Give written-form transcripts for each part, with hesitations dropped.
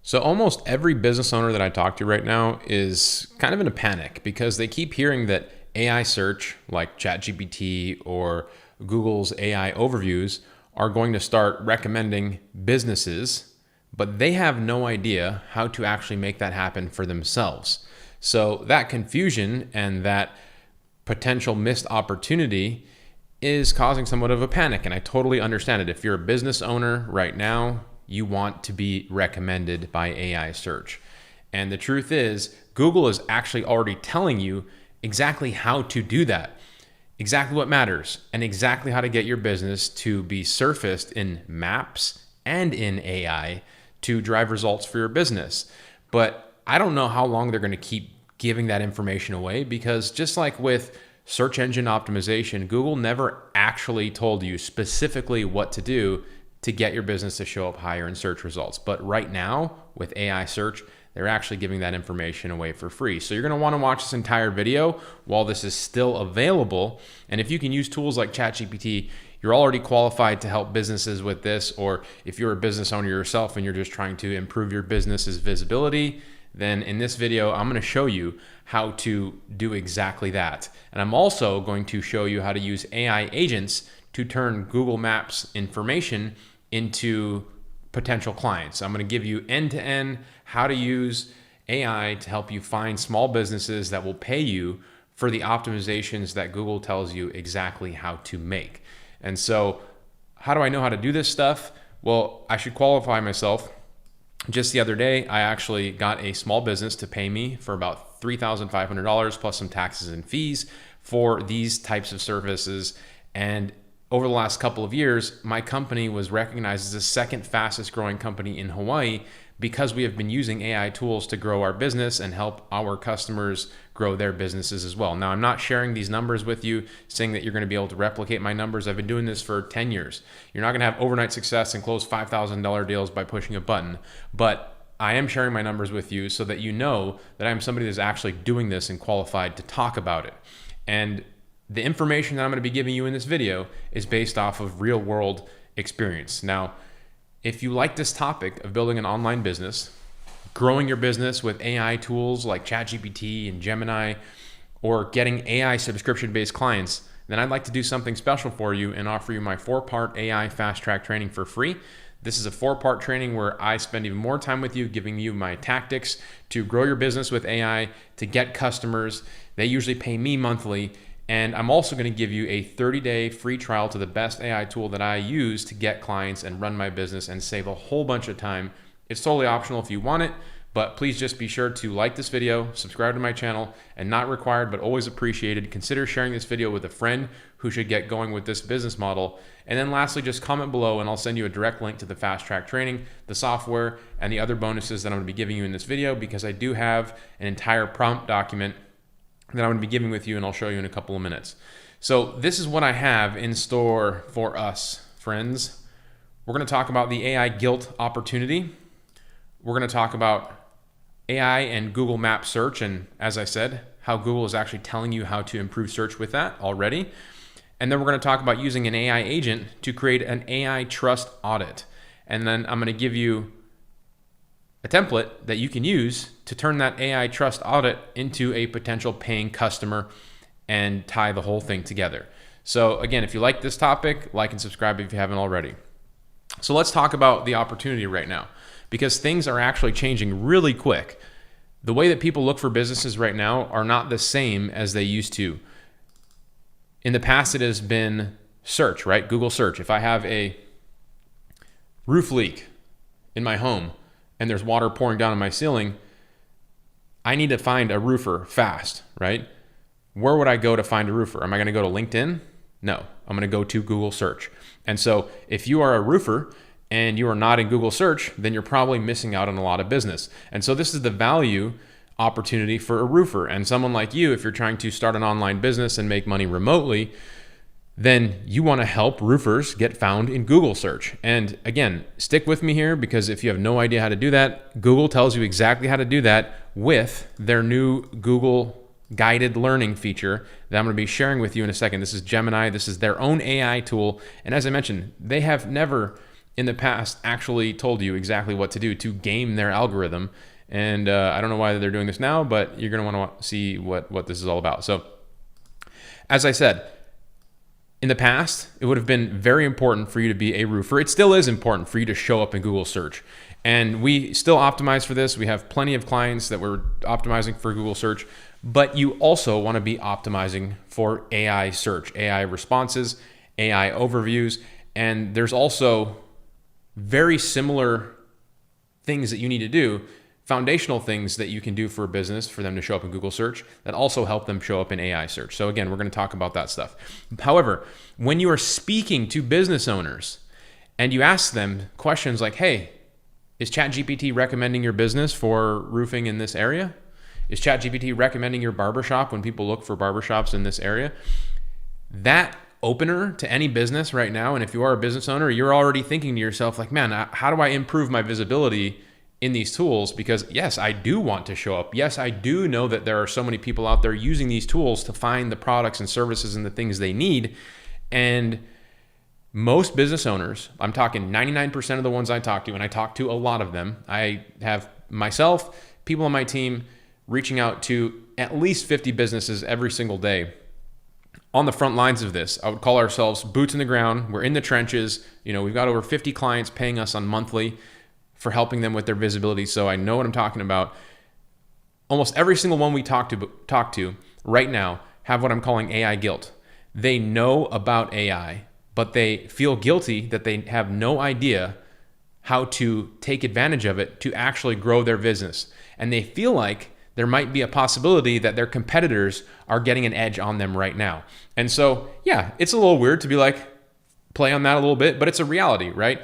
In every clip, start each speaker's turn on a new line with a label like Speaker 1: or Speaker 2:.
Speaker 1: So almost every business owner that I talk to right now is kind of in a panic because they keep hearing that AI search like ChatGPT or Google's AI overviews are going to start recommending businesses, but they have no idea how to actually make that happen for themselves. So that confusion and that potential missed opportunity is causing somewhat of a panic, and I totally understand it. If you're a business owner right now, you want to be recommended by AI search. And the truth is, Google is actually already telling you exactly how to do that, exactly what matters, and exactly how to get your business to be surfaced in maps and in AI to drive results for your business. But I don't know how long they're going to keep giving that information away, because just like with search engine optimization, Google never actually told you specifically what to do to get your business to show up higher in search results. But right now with AI search, they're actually giving that information away for free. So you're going to want to watch this entire video while this is still available. And if you can use tools like ChatGPT, you're already qualified to help businesses with this. Or if you're a business owner yourself and you're just trying to improve your business's visibility, then in this video, I'm going to show you how to do exactly that. And I'm also going to show you how to use AI agents to turn Google Maps information into potential clients. I'm going to give you end-to-end how to use AI to help you find small businesses that will pay you for the optimizations that Google tells you exactly how to make. And so how do I know how to do this stuff? Well, I should qualify myself. Just the other day, I actually got a small business to pay me for about $3,500 plus some taxes and fees for these types of services. And over the last couple of years, my company was recognized as the second fastest growing company in Hawaii because we have been using AI tools to grow our business and help our customers grow their businesses as well. Now, I'm not sharing these numbers with you saying that you're going to be able to replicate my numbers. I've been doing this for 10 years. You're not going to have overnight success and close $5,000 deals by pushing a button, but I am sharing my numbers with you so that you know that I'm somebody that's actually doing this and qualified to talk about it. And the information that I'm going to be giving you in this video is based off of real world experience. Now, if you like this topic of building an online business, growing your business with AI tools like ChatGPT and Gemini, or getting AI subscription-based clients, then I'd like to do something special for you and offer you my 4-part AI fast track training for free. This is a 4-part training where I spend even more time with you, giving you my tactics to grow your business with AI, to get customers. They usually pay me monthly. And I'm also going to give you a 30-day free trial to the best AI tool that I use to get clients and run my business and save a whole bunch of time. It's totally optional if you want it, but please just be sure to like this video, subscribe to my channel, and not required, but always appreciated. Consider sharing this video with a friend who should get going with this business model. And then lastly, just comment below and I'll send you a direct link to the fast track training, the software, and the other bonuses that I'm going to be giving you in this video, because I do have an entire prompt document that I'm going to be giving with you, and I'll show you in a couple of minutes. So this is what I have in store for us, friends. We're going to talk about the AI guilt opportunity. We're going to talk about AI and Google Maps search, and as I said, how Google is actually telling you how to improve search with that already. And then we're going to talk about using an AI agent to create an AI trust audit. And then I'm going to give you a template that you can use to turn that AI trust audit into a potential paying customer and tie the whole thing together. So again, if you like this topic, like and subscribe if you haven't already. So let's talk about the opportunity right now, because things are actually changing really quick. The way that people look for businesses right now are not the same as they used to. In the past, it has been search, right? Google search. If I have a roof leak in my home and there's water pouring down on my ceiling, I need to find a roofer fast, right? Where would I go to find a roofer? Am I going to go to LinkedIn? No, I'm going to go to Google search. And so if you are a roofer and you are not in Google search, then you're probably missing out on a lot of business. And so this is the value opportunity for a roofer. And someone like you, if you're trying to start an online business and make money remotely, then you want to help roofers get found in Google search. And again, stick with me here, because if you have no idea how to do that, Google tells you exactly how to do that with their new Google guided learning feature that I'm going to be sharing with you in a second. This is Gemini. This is their own AI tool. And as I mentioned, they have never in the past actually told you exactly what to do to game their algorithm. And I don't know why they're doing this now, but you're going to want to see what this is all about. So as I said, in the past, it would have been very important for you to be a roofer. It still is important for you to show up in Google search. And we still optimize for this. We have plenty of clients that we're optimizing for Google search, but you also want to be optimizing for AI search, AI responses, AI overviews. And there's also very similar things that you need to do, foundational things that you can do for a business for them to show up in Google search that also help them show up in AI search. So again, we're going to talk about that stuff. However, when you are speaking to business owners and you ask them questions like, hey, is ChatGPT recommending your business for roofing in this area? Is ChatGPT recommending your barbershop when people look for barbershops in this area? That opener to any business right now, and if you are a business owner, you're already thinking to yourself like, man, how do I improve my visibility in these tools? Because yes, I do want to show up. Yes, I do know that there are so many people out there using these tools to find the products and services and the things they need. And most business owners, I'm talking 99% of the ones I talk to, and I talk to a lot of them. I have myself, people on my team reaching out to at least 50 businesses every single day on the front lines of this. I would call ourselves boots in the ground. We're in the trenches. We've got over 50 clients paying us on monthly for helping them with their visibility. So I know what I'm talking about. Almost every single one we talk to right now have what I'm calling AI guilt. They know about AI, but they feel guilty that they have no idea how to take advantage of it to actually grow their business. And they feel like there might be a possibility that their competitors are getting an edge on them right now. And so, yeah, it's a little weird to be like, play on that a little bit, but it's a reality, right?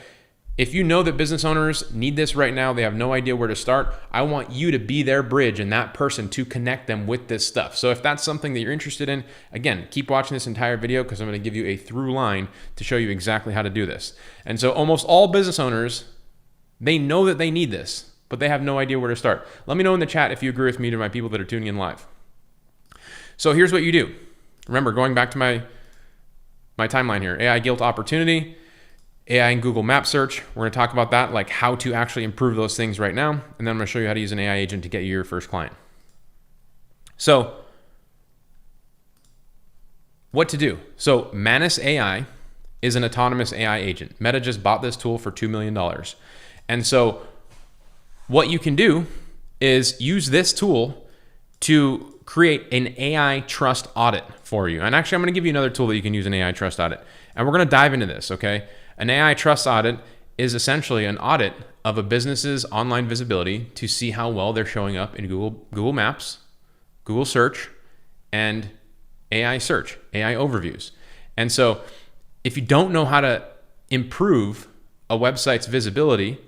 Speaker 1: If you know that business owners need this right now, they have no idea where to start, I want you to be their bridge and that person to connect them with this stuff. So if that's something that you're interested in, again, keep watching this entire video because I'm going to give you a through line to show you exactly how to do this. And so almost all business owners, they know that they need this, but they have no idea where to start. Let me know in the chat if you agree with me to my people that are tuning in live. So here's what you do. Remember, going back to my timeline here, AI guilt opportunity, AI and Google Map search. We're going to talk about that, like how to actually improve those things right now. And then I'm going to show you how to use an AI agent to get you your first client. So what to do? So Manus AI is an autonomous AI agent. Meta just bought this tool for $2 million. And so what you can do is use this tool to create an AI trust audit for you. And actually, I'm going to give you another tool that you can use an AI trust audit. And we're going to dive into this, okay? An AI trust audit is essentially an audit of a business's online visibility to see how well they're showing up in Google Maps, Google Search, and AI search, AI overviews. And so if you don't know how to improve a website's visibility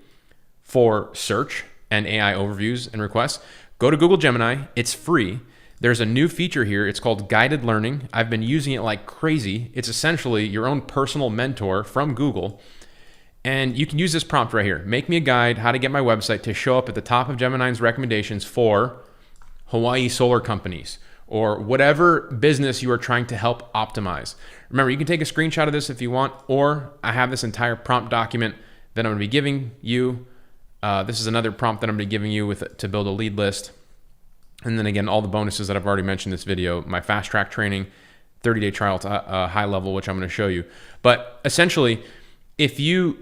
Speaker 1: for search and AI overviews and requests, go to Google Gemini. It's free. There's a new feature here. It's called guided learning. I've been using it like crazy. It's essentially your own personal mentor from Google. And you can use this prompt right here. Make me a guide how to get my website to show up at the top of Gemini's recommendations for Hawaii solar companies or whatever business you are trying to help optimize. Remember, you can take a screenshot of this if you want, or I have this entire prompt document that I'm going to be giving you. This is another prompt that I'm going to be giving you to build a lead list. And then again, all the bonuses that I've already mentioned in this video, my fast track training, 30-day trial to HighLevel, which I'm going to show you. But essentially, if you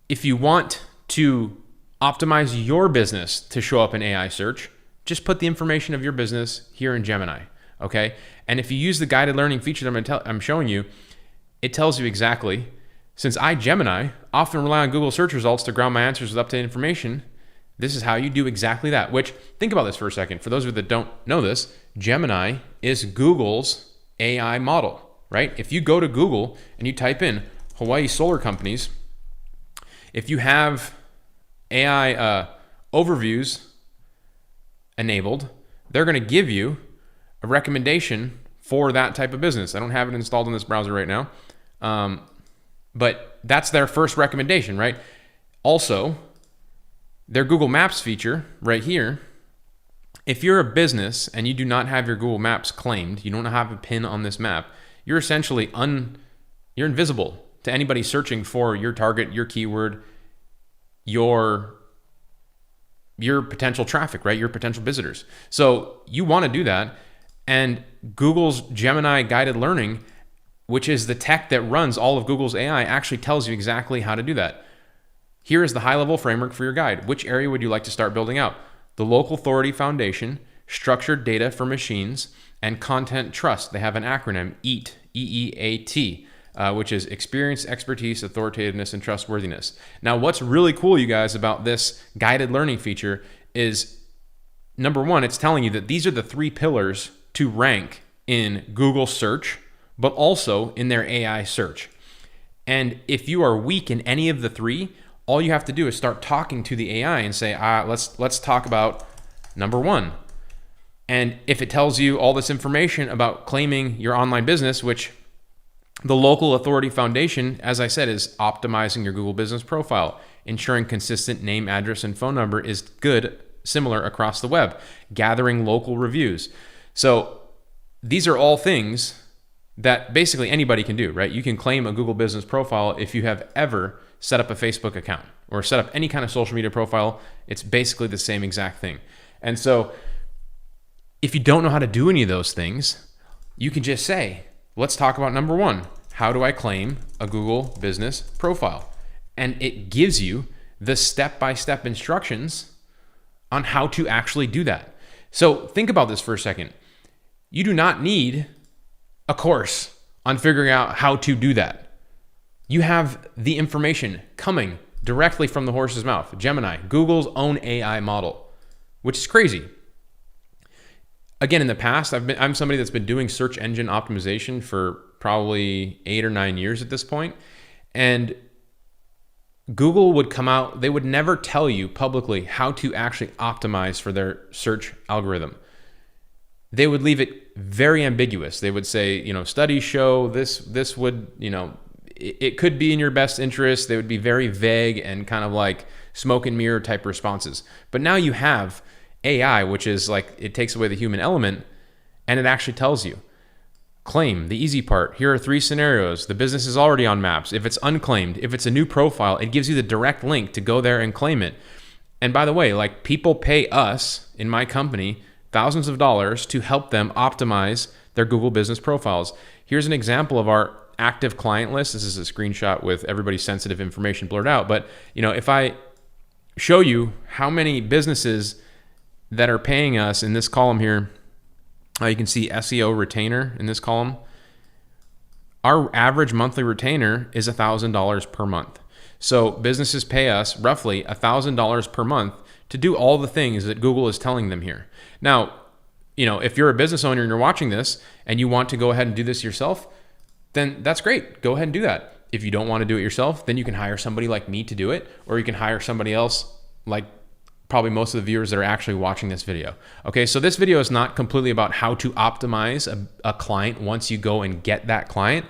Speaker 1: want to optimize your business to show up in AI search, just put the information of your business here in Gemini, okay? And if you use the guided learning feature that I'm showing you, it tells you exactly, since I, Gemini, often rely on Google search results to ground my answers with updated information, this is how you do exactly that. Which, think about this for a second. For those of you that don't know this, Gemini is Google's AI model, right? If you go to Google and you type in Hawaii solar companies, if you have AI overviews enabled, they're going to give you a recommendation for that type of business. I don't have it installed in this browser right now, but that's their first recommendation, right? Also, their Google Maps feature right here, if you're a business and you do not have your Google Maps claimed, you don't have a pin on this map, you're essentially you're invisible to anybody searching for your target, your keyword, your potential traffic, right? Your potential visitors. So you want to do that. And Google's Gemini guided learning, which is the tech that runs all of Google's AI, actually tells you exactly how to do that. Here is the high-level framework for your guide. Which area would you like to start building out? The local authority foundation, structured data for machines, and content trust. They have an acronym, EAT, E-E-A-T, which is experience, expertise, authoritativeness, and trustworthiness. Now, what's really cool, you guys, about this guided learning feature is, number one, it's telling you that these are the 3 pillars to rank in Google search, but also in their AI search. And if you are weak in any of the 3, all you have to do is start talking to the AI and say, let's talk about number 1. And if it tells you all this information about claiming your online business, which the local authority foundation, as I said, is optimizing your Google business profile, ensuring consistent name, address, and phone number is good, similar across the web, gathering local reviews. So these are all things that basically anybody can do, right? You can claim a Google business profile if you have ever set up a Facebook account or set up any kind of social media profile. It's basically the same exact thing. And so if you don't know how to do any of those things, you can just say, let's talk about number 1. How do I claim a Google business profile? And it gives you the step-by-step instructions on how to actually do that. So think about this for a second. You do not need a course on figuring out how to do that. You have the information coming directly from the horse's mouth. Gemini, Google's own AI model, which is crazy. Again, in the past, I'm somebody that's been doing search engine optimization for probably 8 or 9 years at this point. And Google would come out, they would never tell you publicly how to actually optimize for their search algorithm. They would leave it very ambiguous. They would say, studies show this would, it could be in your best interest. They would be very vague and kind of like smoke and mirror type responses. But now you have AI, which is like, it takes away the human element and it actually tells you. Claim, the easy part. Here are 3 scenarios. The business is already on Maps. If it's unclaimed, if it's a new profile, it gives you the direct link to go there and claim it. And by the way, like people pay us in my company thousands of dollars to help them optimize their Google business profiles. Here's an example of our active client list. This is a screenshot with everybody's sensitive information blurred out. But if I show you how many businesses that are paying us in this column here, you can see SEO retainer in this column. Our average monthly retainer is $1,000 per month. So businesses pay us roughly $1,000 per month to do all the things that Google is telling them here. Now, if you're a business owner and you're watching this and you want to go ahead and do this yourself, then that's great. Go ahead and do that. If you don't want to do it yourself, then you can hire somebody like me to do it, or you can hire somebody else like probably most of the viewers that are actually watching this video. Okay, so this video is not completely about how to optimize a client once you go and get that client.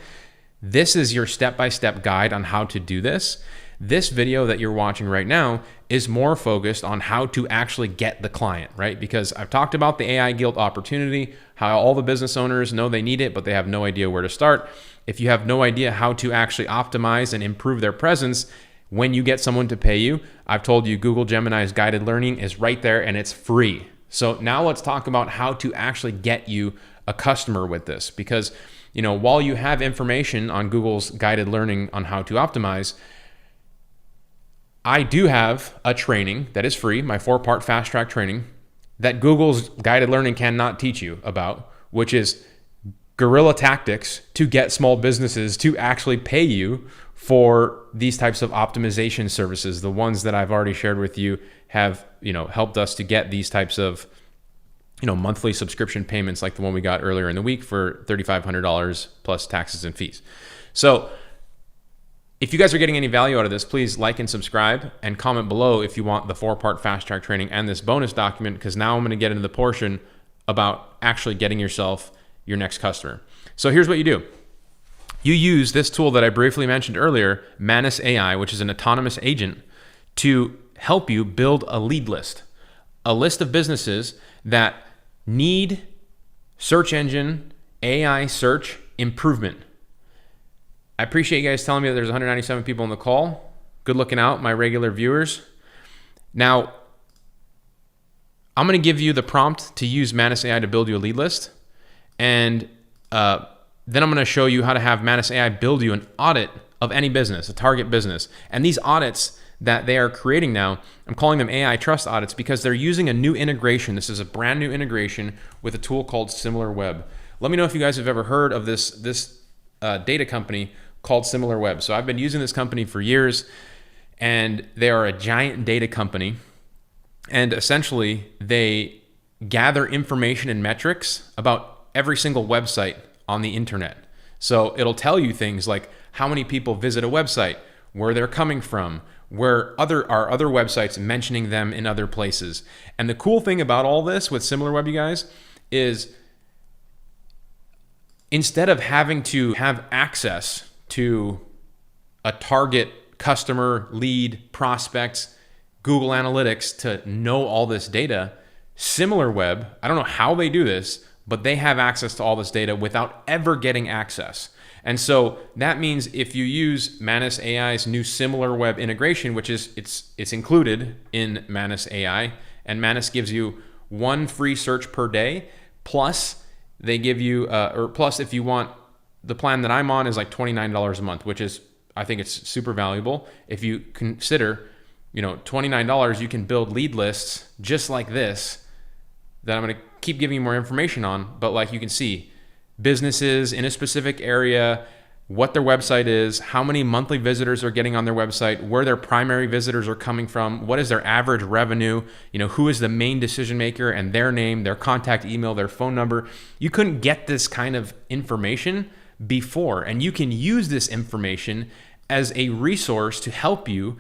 Speaker 1: This is your step-by-step guide on how to do this. This video that you're watching right now is more focused on how to actually get the client, right? Because I've talked about the AI Guild opportunity, how all the business owners know they need it, but they have no idea where to start. If you have no idea how to actually optimize and improve their presence, when you get someone to pay you, I've told you Google Gemini's guided learning is right there and it's free. So now let's talk about how to actually get you a customer with this. Because, while you have information on Google's guided learning on how to optimize, I do have a training that is free, my 4-part fast track training that Google's guided learning cannot teach you about, which is guerrilla tactics to get small businesses to actually pay you for these types of optimization services. The ones that I've already shared with you have, helped us to get these types of, monthly subscription payments like the one we got earlier in the week for $3,500 plus taxes and fees. So if you guys are getting any value out of this, please like and subscribe and comment below if you want the 4-part fast track training and this bonus document, because now I'm going to get into the portion about actually getting yourself your next customer. So here's what you do. You use this tool that I briefly mentioned earlier, Manus AI, which is an autonomous agent, to help you build a lead list, a list of businesses that need search engine AI search improvement. I appreciate you guys telling me that there's 197 people on the call. Good looking out, my regular viewers. Now, I'm going to give you the prompt to use Manus AI to build you a lead list. And then I'm going to show you how to have Manus AI build you an audit of any business, a target business. And these audits that they are creating now, I'm calling them AI trust audits because they're using a new integration. This is a brand new integration with a tool called SimilarWeb. Let me know if you guys have ever heard of this data company called SimilarWeb. So I've been using this company for years, and they are a giant data company. And essentially, they gather information and metrics about every single website on the internet. So it'll tell you things like how many people visit a website, where they're coming from, where are other websites mentioning them in other places. And the cool thing about all this with SimilarWeb, you guys, is instead of having to have access to a target customer, lead, prospects, Google Analytics to know all this data, SimilarWeb, I don't know how they do this, but they have access to all this data without ever getting access. And so that means if you use Manus AI's new SimilarWeb integration, which is it's included in Manus AI, and Manus gives you one free search per day, plus they give you, plus if you want, the plan that I'm on is like $29 a month, which is, I think it's super valuable. If you consider, $29, you can build lead lists just like this that I'm going to keep giving you more information on. But like you can see, businesses in a specific area, what their website is, how many monthly visitors are getting on their website, where their primary visitors are coming from, what is their average revenue, who is the main decision maker and their name, their contact email, their phone number. You couldn't get this kind of information before, and you can use this information as a resource to help you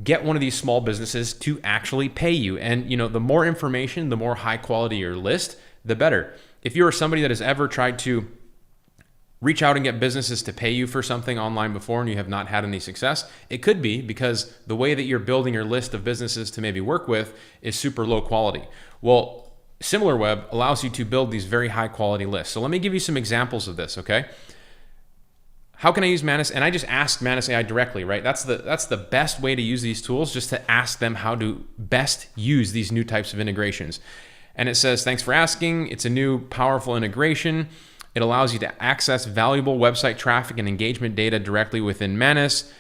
Speaker 1: get one of these small businesses to actually pay you. And the more information, the more high quality your list, the better. If you're somebody that has ever tried to reach out and get businesses to pay you for something online before and you have not had any success, it could be because the way that you're building your list of businesses to maybe work with is super low quality. Well, SimilarWeb allows you to build these very high quality lists. So let me give you some examples of this, okay? How can I use Manus? And I just asked Manus AI directly, right? That's the best way to use these tools, just to ask them how to best use these new types of integrations. And it says, thanks for asking. It's a new powerful integration. It allows you to access valuable website traffic and engagement data directly within Manus.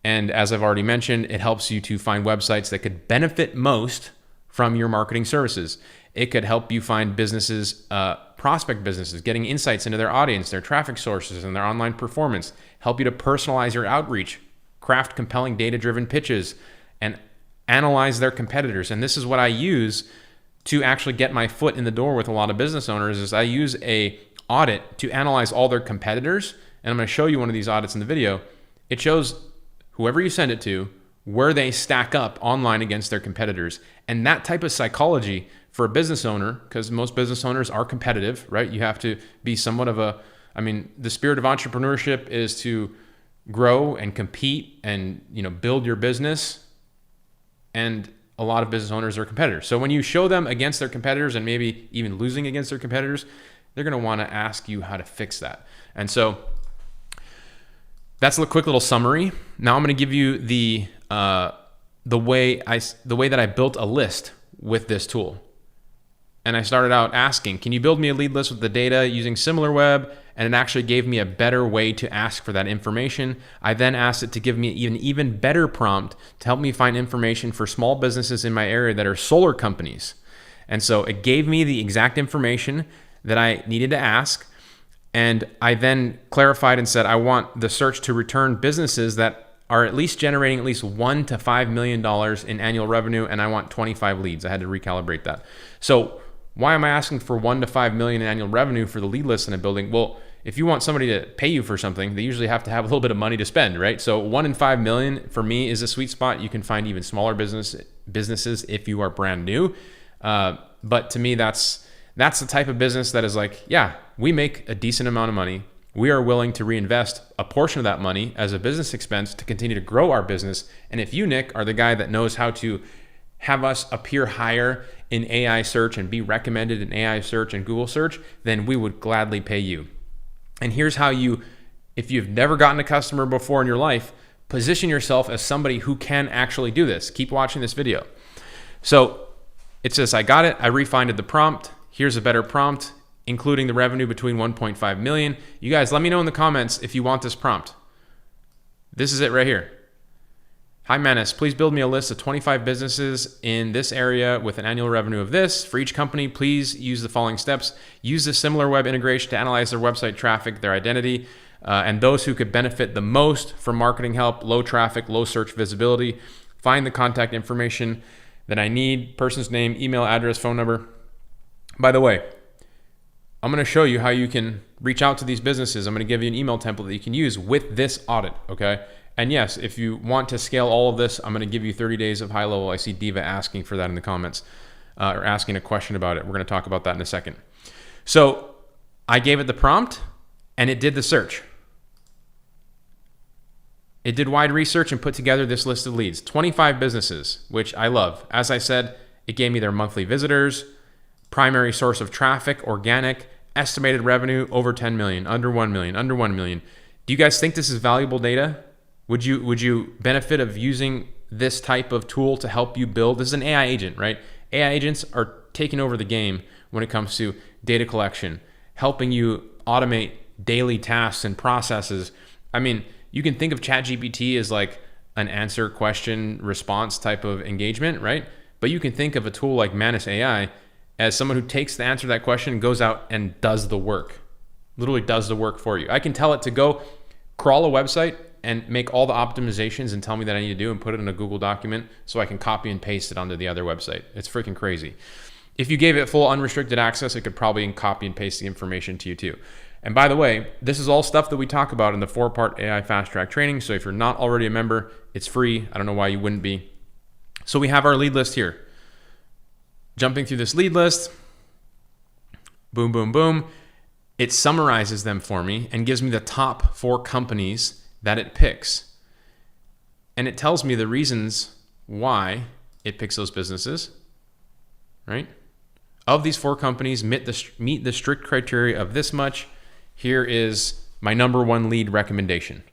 Speaker 1: And as I've already mentioned, it helps you to find websites that could benefit most from your marketing services. It could help you find businesses, prospect businesses, getting insights into their audience, their traffic sources, and their online performance, help you to personalize your outreach, craft compelling data-driven pitches, and analyze their competitors. And this is what I use to actually get my foot in the door with a lot of business owners, is I use a audit to analyze all their competitors. And I'm going to show you one of these audits in the video. It shows whoever you send it to, where they stack up online against their competitors. And that type of psychology for a business owner, because most business owners are competitive, right? You have to be somewhat of the spirit of entrepreneurship is to grow and compete and, build your business. And a lot of business owners are competitors. So when you show them against their competitors and maybe even losing against their competitors, they're going to want to ask you how to fix that. And so that's a quick little summary. Now I'm going to give you the way that I built a list with this tool. And I started out asking, can you build me a lead list with the data using SimilarWeb? And it actually gave me a better way to ask for that information. I then asked it to give me an even better prompt to help me find information for small businesses in my area that are solar companies. And so it gave me the exact information that I needed to ask. And I then clarified and said, I want the search to return businesses that are at least generating at least $1 to $5 million in annual revenue, and I want 25 leads. I had to recalibrate that. So why am I asking for 1 to 5 million in annual revenue for the lead list in a building? Well, if you want somebody to pay you for something, they usually have to have a little bit of money to spend, right? So 1 in 5 million for me is a sweet spot. You can find even smaller businesses if you are brand new. But to me, that's the type of business that is like, yeah, we make a decent amount of money. We are willing to reinvest a portion of that money as a business expense to continue to grow our business. And if you, Nick, are the guy that knows how to have us appear higher in AI search and be recommended in AI search and Google search, then we would gladly pay you. And here's how you If you've never gotten a customer before in your life, position yourself as somebody who can actually do this. Keep watching this video. So it says, I got it. I refined the prompt. Here's a better prompt, including the revenue between 1.5 million. You guys, let me know in the comments if you want this prompt. This is it right here. Hi Manus, please build me a list of 25 businesses in this area with an annual revenue of this. For each company, please use the following steps. Use the similar web integration to analyze their website traffic, their identity, and those who could benefit the most from marketing help, low traffic, low search visibility. Find the contact information that I need, person's name, email, address, phone number. By the way, I'm going to show you how you can reach out to these businesses. I'm going to give you an email template that you can use with this audit, okay? And yes, if you want to scale all of this, I'm going to give you 30 days of HighLevel. I see Diva asking for that in the comments, or asking a question about it. We're going to talk about that in a second. So I gave it the prompt and it did the search. It did wide research and put together this list of leads, 25 businesses, which I love. As I said, it gave me their monthly visitors, primary source of traffic, organic, estimated revenue over 10 million, under 1 million, under 1 million. Do you guys think this is valuable data? Would you benefit of using this type of tool to help you build? This is an AI agent, right? AI agents are taking over the game when it comes to data collection, helping you automate daily tasks and processes. I mean, you can think of ChatGPT as like an answer, question, response type of engagement, right? But you can think of a tool like Manus AI as someone who takes the answer to that question and goes out and does the work, literally does the work for you. I can tell it to go crawl a website and make all the optimizations and tell me that I need to do and put it in a Google document so I can copy and paste it onto the other website. It's freaking crazy. If you gave it full unrestricted access, it could probably copy and paste the information to you too. And by the way, this is all stuff that we talk about in the 4-part AI Fast Track training. So if you're not already a member, it's free. I don't know why you wouldn't be. So we have our lead list here. Jumping through this lead list, boom, boom, boom. It summarizes them for me and gives me the top 4 companies that it picks. And it tells me the reasons why it picks those businesses, right? Of these 4 companies, meet the strict criteria of this much. Here is my number 1 lead recommendation.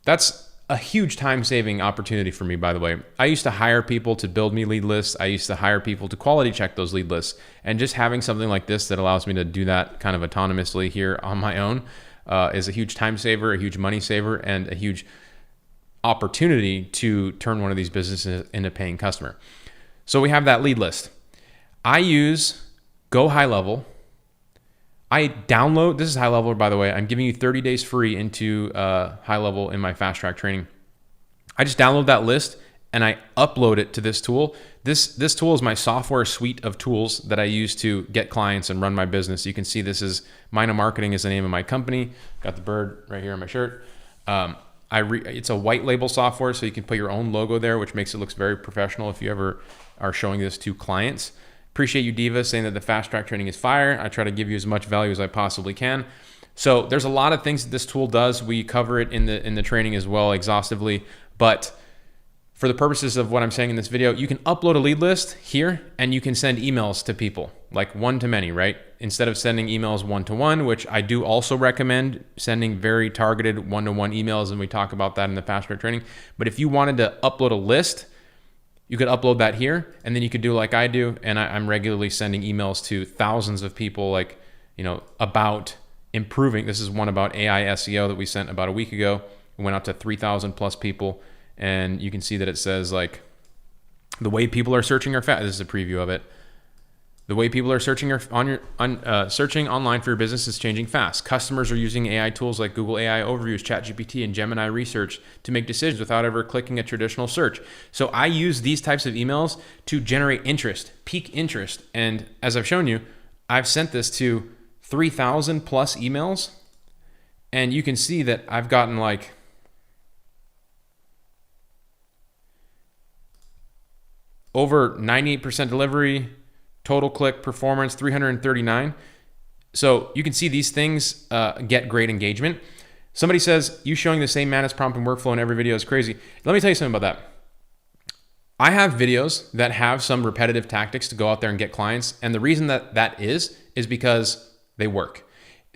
Speaker 1: That's a huge time-saving opportunity for me, by the way. I used to hire people to build me lead lists. I used to hire people to quality check those lead lists. And just having something like this that allows me to do that kind of autonomously here on my own is a huge time saver, a huge money saver, and a huge opportunity to turn one of these businesses into a paying customer. So we have that lead list. I use Go HighLevel. I download, this is HighLevel, by the way. I'm giving you 30 days free into HighLevel in my Fast Track training. I just download that list and I upload it to this tool. This tool is my software suite of tools that I use to get clients and run my business. You can see this is Mina Marketing is the name of my company. Got the bird right here on my shirt. It's a white label software, so you can put your own logo there, which makes it look very professional if you ever are showing this to clients. Appreciate you, Diva, saying that the Fast Track training is fire. I try to give you as much value as I possibly can. So there's a lot of things that this tool does. We cover it in the training as well exhaustively, but for the purposes of what I'm saying in this video, you can upload a lead list here and you can send emails to people, like one-to-many, right? Instead of sending emails one-to-one, which I do also recommend sending very targeted one-to-one emails, and we talk about that in the Fast Track training. But if you wanted to upload a list, you could upload that here, and then you could do like I do, and I'm regularly sending emails to thousands of people, like, you know, about improving. This is one about AI SEO that we sent about a week ago. It went out to 3,000 plus people. And you can see that it says like the way people are searching are fast. This is a preview of it. The way people are searching searching online for your business is changing fast. Customers are using AI tools like Google AI Overviews, ChatGPT, and Gemini Research to make decisions without ever clicking a traditional search. So I use these types of emails to generate interest, pique interest. And as I've shown you, I've sent this to 3,000 plus emails. And you can see that I've gotten like over 98% delivery, total click performance, 339. So you can see these things get great engagement. Somebody says, you showing the same Manus prompt and workflow in every video is crazy. Let me tell you something about that. I have videos that have some repetitive tactics to go out there and get clients. And the reason that is because they work.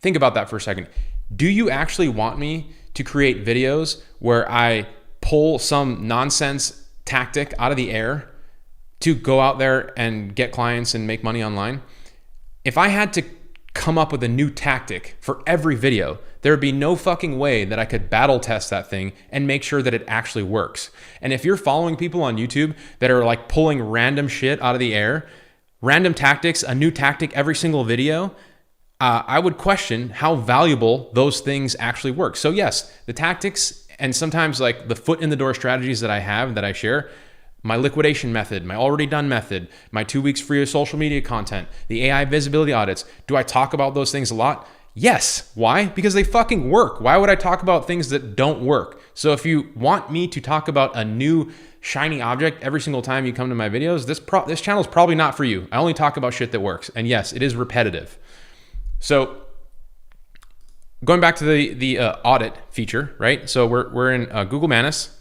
Speaker 1: Think about that for a second. Do you actually want me to create videos where I pull some nonsense tactic out of the air to go out there and get clients and make money online? If I had to come up with a new tactic for every video, there would be no fucking way that I could battle test that thing and make sure that it actually works. And if you're following people on YouTube that are like pulling random shit out of the air, random tactics, a new tactic every single video, I would question how valuable those things actually work. So yes, the tactics and sometimes like the foot in the door strategies that I have that I share, my liquidation method, my already done method, my 2 weeks free of social media content, the AI visibility audits. Do I talk about those things a lot? Yes. Why? Because they fucking work. Why would I talk about things that don't work? So if you want me to talk about a new shiny object every single time you come to my videos, this channel is probably not for you. I only talk about shit that works. And yes, it is repetitive. So going back to the audit feature, right? So we're in Google Manus.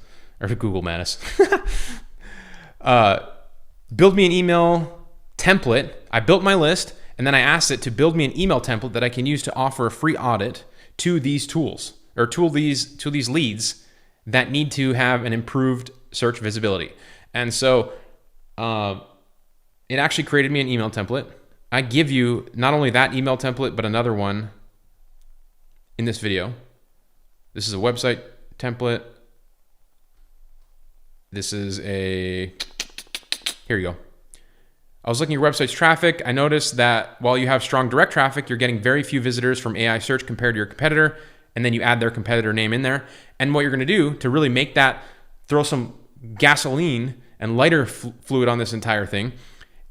Speaker 1: Build me an email template. I built my list, and then I asked it to build me an email template that I can use to offer a free audit to these tools, or to these leads that need to have an improved search visibility. And so it actually created me an email template. I give you not only that email template, but another one in this video. This is a website template. This is here you go. I was looking at your website's traffic. I noticed that while you have strong direct traffic, you're getting very few visitors from AI search compared to your competitor. And then you add their competitor name in there. And what you're going to do to really make that, throw some gasoline and lighter fluid on this entire thing,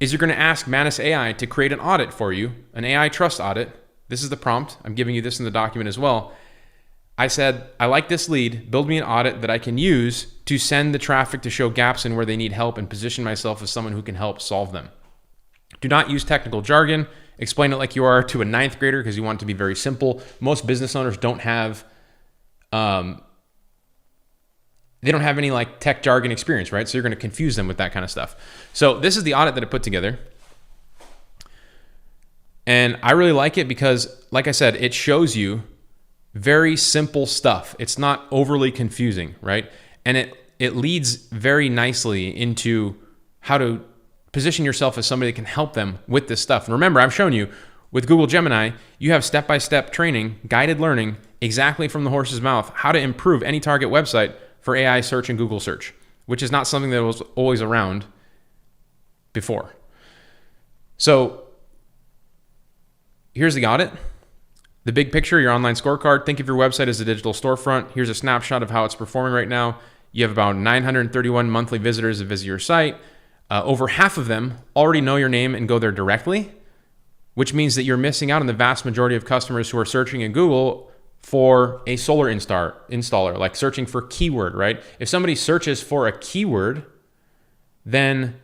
Speaker 1: is you're going to ask Manus AI to create an audit for you, an AI trust audit. This is the prompt. I'm giving you this in the document as well. I said, I like this lead. Build me an audit that I can use to send the traffic to show gaps in where they need help and position myself as someone who can help solve them. Do not use technical jargon. Explain it like you are to a 9th grader because you want it to be very simple. Most business owners don't have any like tech jargon experience, right? So you're going to confuse them with that kind of stuff. So this is the audit that I put together. And I really like it because, like I said, it shows you very simple stuff. It's not overly confusing, right? And it leads very nicely into how to position yourself as somebody that can help them with this stuff. And remember, I've shown you with Google Gemini, you have step-by-step training, guided learning, exactly from the horse's mouth, how to improve any target website for AI search and Google search, which is not something that was always around before. So here's the audit. The big picture, your online scorecard. Think of your website as a digital storefront. Here's a snapshot of how it's performing right now. You have about 931 monthly visitors that visit your site. Over half of them already know your name and go there directly, which means that you're missing out on the vast majority of customers who are searching in Google for a solar installer, like searching for keyword, right? If somebody searches for a keyword, then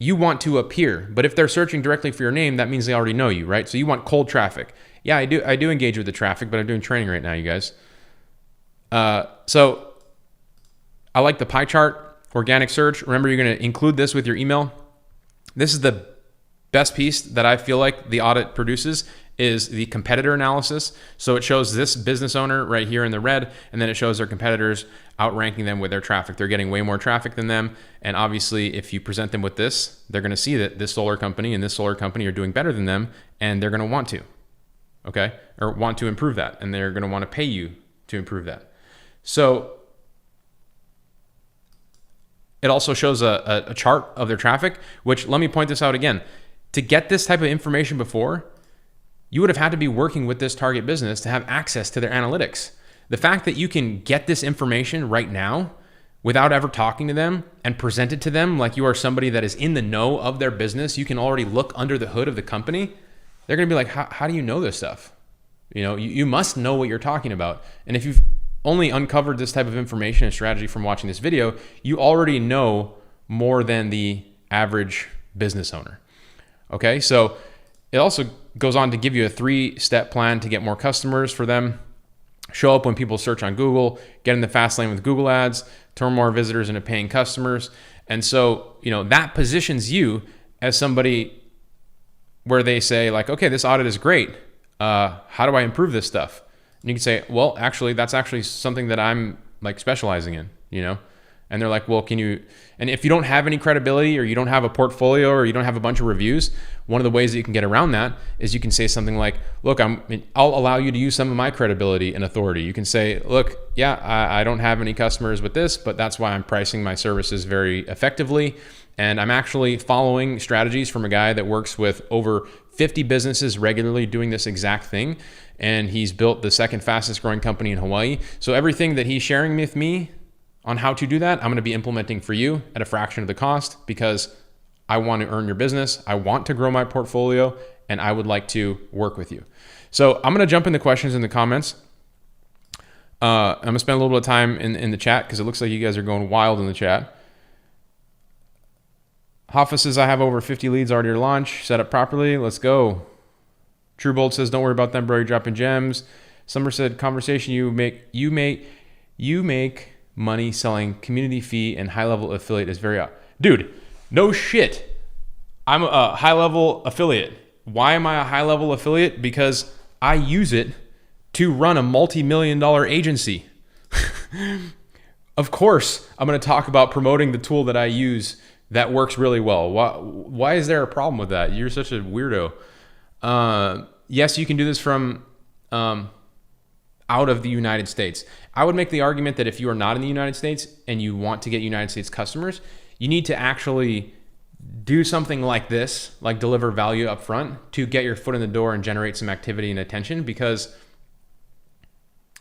Speaker 1: you want to appear. But if they're searching directly for your name, that means they already know you, right? So you want cold traffic. Yeah, I do engage with the traffic, but I'm doing training right now, you guys. So I like the pie chart, organic search. Remember, you're going to include this with your email. This is the best piece that I feel like the audit produces is the competitor analysis. So it shows this business owner right here in the red, and then it shows their competitors outranking them with their traffic. They're getting way more traffic than them. And obviously, if you present them with this, they're going to see that this solar company and this solar company are doing better than them, and they're going to want to, okay? Or want to improve that, and they're going to want to pay you to improve that. So it also shows a chart of their traffic, which, let me point this out again. To get this type of information before, you would have had to be working with this target business to have access to their analytics. The fact that you can get this information right now without ever talking to them and present it to them like you are somebody that is in the know of their business, you can already look under the hood of the company. They're going to be like, how do you know this stuff? You know, you must know what you're talking about. And if you've only uncovered this type of information and strategy from watching this video, you already know more than the average business owner. Okay, so it also goes on to give you a 3-step plan to get more customers for them, show up when people search on Google, get in the fast lane with Google ads, turn more visitors into paying customers. And so, you know, that positions you as somebody where they say like, okay, this audit is great. How do I improve this stuff? And you can say, well, actually, that's actually something that I'm like specializing in, you know? And they're like, well, and if you don't have any credibility or you don't have a portfolio or you don't have a bunch of reviews, one of the ways that you can get around that is you can say something like, look, I'll allow you to use some of my credibility and authority. You can say, look, yeah, I don't have any customers with this, but that's why I'm pricing my services very effectively. And I'm actually following strategies from a guy that works with over 50 businesses regularly doing this exact thing. And he's built the second fastest growing company in Hawaii. So everything that he's sharing with me on how to do that, I'm going to be implementing for you at a fraction of the cost because I want to earn your business. I want to grow my portfolio and I would like to work with you. So I'm going to jump into questions in the comments. I'm going to spend a little bit of time in the chat because it looks like you guys are going wild in the chat. Hoffa says, I have over 50 leads already to launch, set up properly. Let's go. Truebold says, don't worry about them, bro. You're dropping gems. Summer said, conversation you make money selling community fee and HighLevel affiliate is very dude, no shit. I'm a HighLevel affiliate. Why am I a HighLevel affiliate? Because I use it to run a multi-million-dollar agency. Of course, I'm going to talk about promoting the tool that I use that works really well. Why is there a problem with that? You're such a weirdo. Yes, you can do this from out of the United States. I would make the argument that if you are not in the United States and you want to get United States customers, you need to actually do something like this, like deliver value up front to get your foot in the door and generate some activity and attention. Because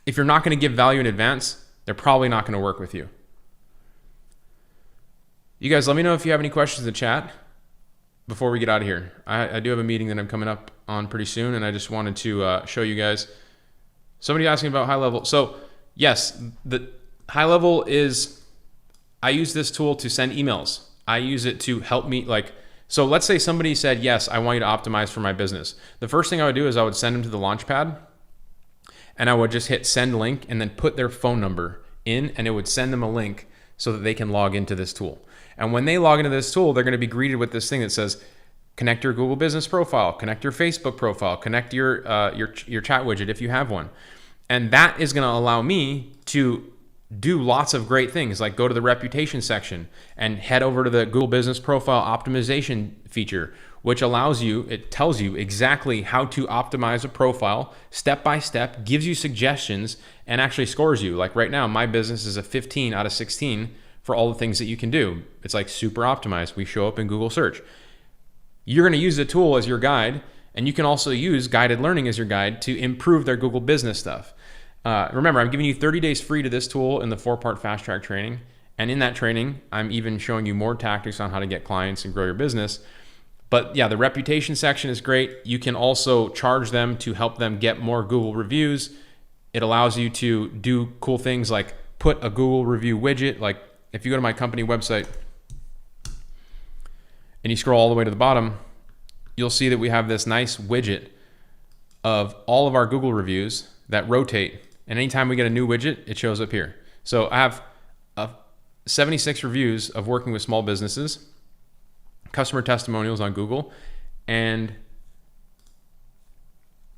Speaker 1: if you're not going to give value in advance, they're probably not going to work with you. You guys, let me know if you have any questions in the chat before we get out of here. I do have a meeting that I'm coming up on pretty soon, and I just wanted to show you guys. Somebody asking about HighLevel. So yes, the HighLevel is, I use this tool to send emails. I use it to help me so let's say somebody said, yes, I want you to optimize for my business. The first thing I would do is I would send them to the Launchpad and I would just hit send link and then put their phone number in and it would send them a link so that they can log into this tool. And when they log into this tool, they're going to be greeted with this thing that says, connect your Google Business profile, connect your Facebook profile, connect your chat widget if you have one. And that is going to allow me to do lots of great things, like go to the reputation section and head over to the Google Business profile optimization feature, which allows you, it tells you exactly how to optimize a profile step by step, gives you suggestions, and actually scores you. Like right now, my business is a 15 out of 16 for all the things that you can do. It's like super optimized. We show up in Google search. You're going to use the tool as your guide, and you can also use guided learning as your guide to improve their Google business stuff. Remember, I'm giving you 30 days free to this tool in the 4-part fast track training. And in that training, I'm even showing you more tactics on how to get clients and grow your business. But yeah, the reputation section is great. You can also charge them to help them get more Google reviews. It allows you to do cool things like put a Google review widget. Like if you go to my company website and you scroll all the way to the bottom, you'll see that we have this nice widget of all of our Google reviews that rotate. And anytime we get a new widget, it shows up here. So I have 76 reviews of working with small businesses, customer testimonials on Google, and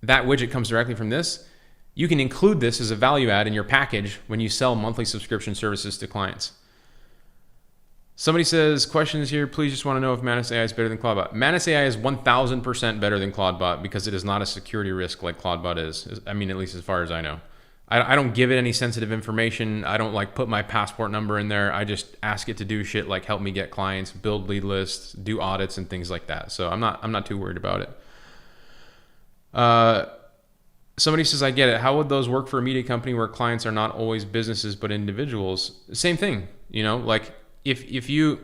Speaker 1: that widget comes directly from this. You can include this as a value add in your package when you sell monthly subscription services to clients. Somebody says, questions here, please just want to know if Manus AI is better than Claudebot. Manus AI is 1000% better than Claudebot because it is not a security risk like Claudebot is. I mean, at least as far as I know. I don't give it any sensitive information. I don't like put my passport number in there. I just ask it to do shit like help me get clients, build lead lists, do audits and things like that. So I'm not too worried about it. Somebody says, I get it. How would those work for a media company where clients are not always businesses but individuals? Same thing, you know, like if you,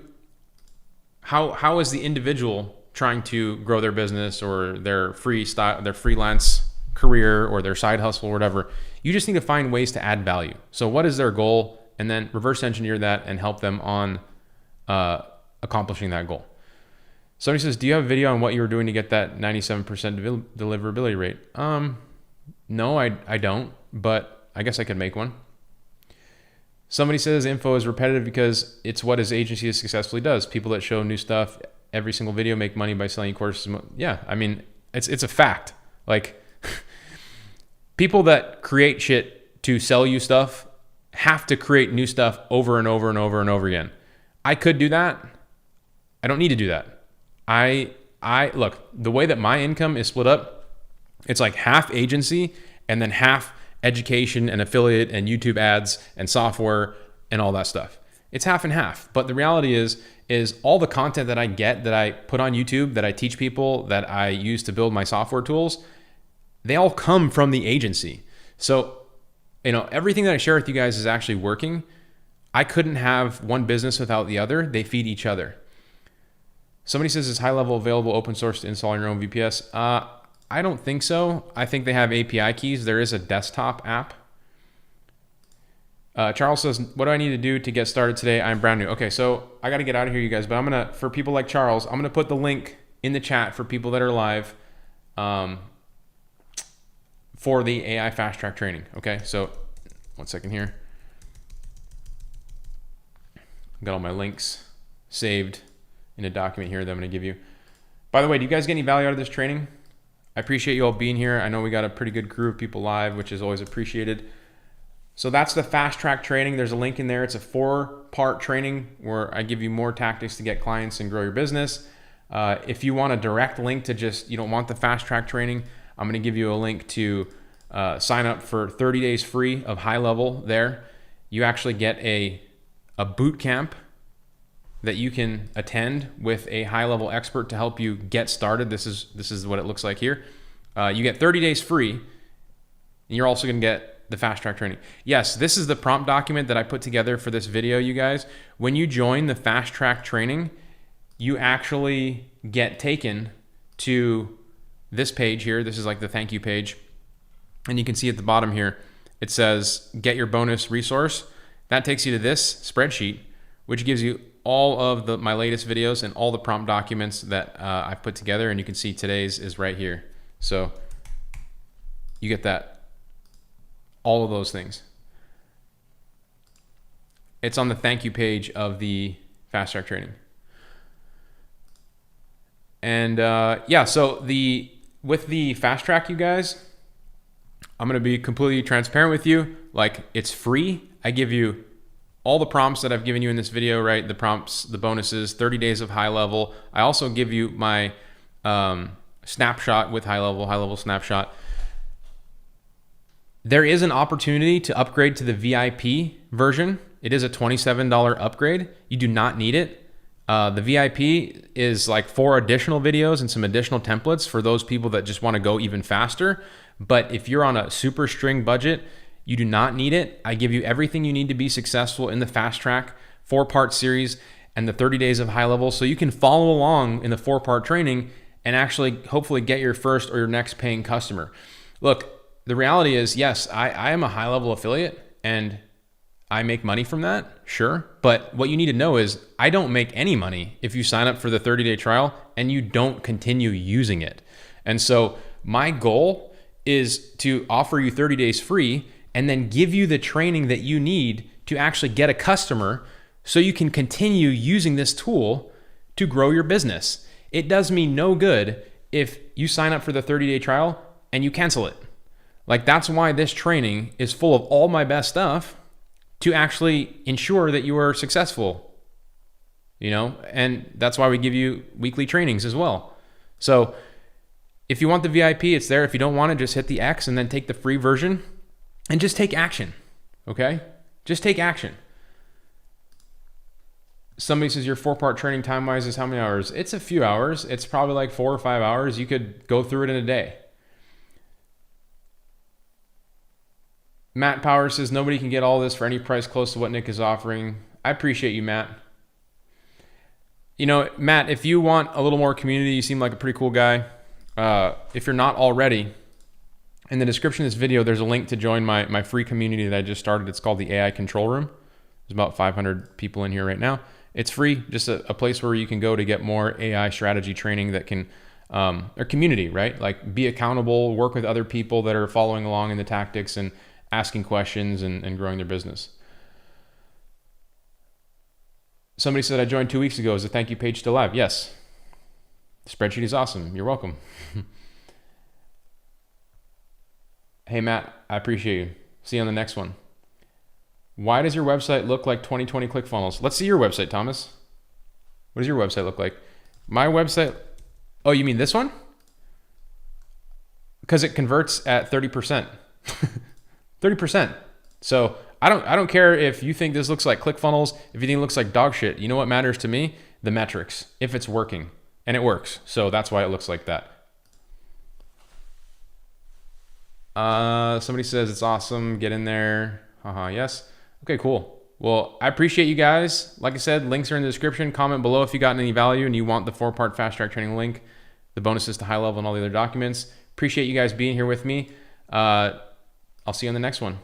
Speaker 1: how is the individual trying to grow their business or their freelance career or their side hustle or whatever? You just need to find ways to add value. So what is their goal? And then reverse engineer that and help them on accomplishing that goal. Somebody says, do you have a video on what you were doing to get that 97% deliverability rate? No, I don't, but I guess I could make one. Somebody says info is repetitive because it's what his agency successfully does. People that show new stuff every single video make money by selling courses. Yeah, I mean, it's a fact. Like, People that create shit to sell you stuff have to create new stuff over and over and over and over again. I could do that. I don't need to do that. I look, the way that my income is split up, it's like half agency and then half education and affiliate and YouTube ads and software and all that stuff. It's half and half. But the reality is all the content that I get, that I put on YouTube, that I teach people, that I use to build my software tools, they all come from the agency. So, everything that I share with you guys is actually working. I couldn't have one business without the other. They feed each other. Somebody says, is HighLevel available open source to install your own VPS? I don't think so. I think they have API keys. There is a desktop app. Charles says, what do I need to do to get started today? I'm brand new. Okay, so I got to get out of here, you guys. But for people like Charles, I'm going to put the link in the chat for people that are live for the AI Fast Track training. Okay, so 1 second here. Got all my links saved in a document here that I'm going to give you. By the way, do you guys get any value out of this training? I appreciate you all being here. I know we got a pretty good crew of people live, which is always appreciated. So that's the Fast Track training. There's a link in there. It's a 4-part training where I give you more tactics to get clients and grow your business. If you want a direct link to you don't want the Fast Track training, I'm going to give you a link to sign up for 30 days free of HighLevel there. You actually get a boot camp that you can attend with a HighLevel expert to help you get started. This is what it looks like here. You get 30 days free, and you're also going to get the Fast Track training. Yes, this is the prompt document that I put together for this video, you guys. When you join the Fast Track training, you actually get taken to this page here. This is like the thank you page. And you can see at the bottom here, it says, get your bonus resource. That takes you to this spreadsheet, which gives you all of my latest videos and all the prompt documents that I've put together. And you can see today's is right here. So you get that. All of those things. It's on the thank you page of the Fast Track training. And so with the Fast Track, you guys, I'm going to be completely transparent with you. Like, it's free. I give you all the prompts that I've given you in this video, right? The prompts, the bonuses, 30 days of HighLevel. I also give you my snapshot with HighLevel Snapshot. There is an opportunity to upgrade to the VIP version. It is a $27 upgrade. You do not need it. The VIP is like 4 additional videos and some additional templates for those people that just want to go even faster. But if you're on a super string budget, you do not need it. I give you everything you need to be successful in the Fast Track 4-part series and the 30 days of HighLevel, so you can follow along in the 4-part training and actually hopefully get your first or your next paying customer. Look, the reality is, yes, I am a HighLevel affiliate and I make money from that, sure. But what you need to know is I don't make any money if you sign up for the 30-day trial and you don't continue using it. And so my goal is to offer you 30 days free and then give you the training that you need to actually get a customer so you can continue using this tool to grow your business. It does me no good if you sign up for the 30-day trial and you cancel it. Like, that's why this training is full of all my best stuff to actually ensure that you are successful, and that's why we give you weekly trainings as well. So if you want the VIP, it's there. If you don't want it, just hit the X and then take the free version and just take action. Okay? Just take action. Somebody says your 4-part training time-wise is how many hours? It's a few hours. It's probably like 4 or 5 hours. You could go through it in a day. Matt Power says, nobody can get all this for any price close to what Nick is offering. I appreciate you, Matt. Matt, if you want a little more community, you seem like a pretty cool guy. If you're not already, in the description of this video, there's a link to join my free community that I just started. It's called the AI Control Room. There's about 500 people in here right now. It's free, just a place where you can go to get more AI strategy training that can, or community, right? Like, be accountable, work with other people that are following along in the tactics and asking questions and growing their business. Somebody said, I joined 2 weeks ago. Is the thank you page still live? Yes. The spreadsheet is awesome. You're welcome. Hey, Matt, I appreciate you. See you on the next one. Why does your website look like 2020 ClickFunnels? Let's see your website, Thomas. What does your website look like? My website, oh, you mean this one? Because it converts at 30%. 30%. So I don't care if you think this looks like ClickFunnels, if you think it looks like dog shit. You know what matters to me? The metrics, if it's working. And it works. So that's why it looks like that. Somebody says it's awesome. Get in there. Haha, yes. Okay, cool. Well, I appreciate you guys. Like I said, links are in the description. Comment below if you got any value and you want the 4-part fast track training link, the bonuses to HighLevel and all the other documents. Appreciate you guys being here with me. I'll see you on the next one.